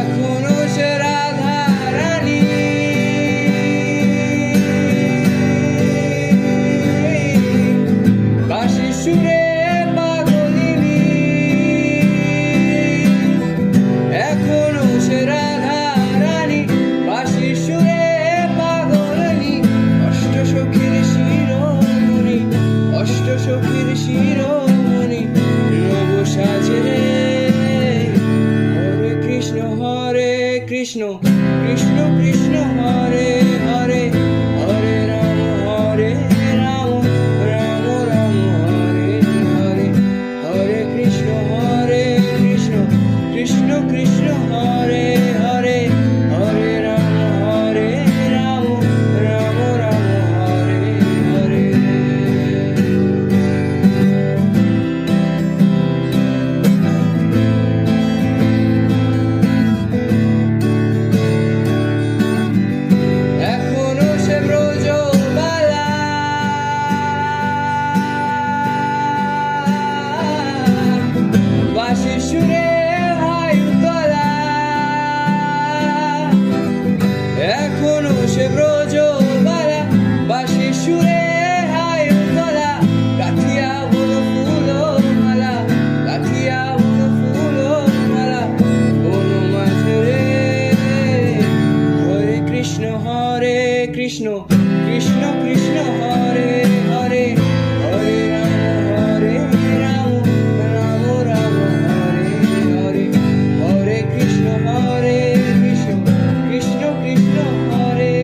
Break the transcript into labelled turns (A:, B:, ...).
A: এখনো সে রাধা রানী, বাঁশির সুরে পাগলিনী। এখনো সে রাধা রানী, বাঁশির সুরে পাগলিনী। অষ্ট সখীর শিরোমণি, অষ্ট সখীর শিরোমণি, নব সাজে রে। হরে কৃষ্ণ কৃষ্ণ কৃষ্ণ কৃষ্ণ হরে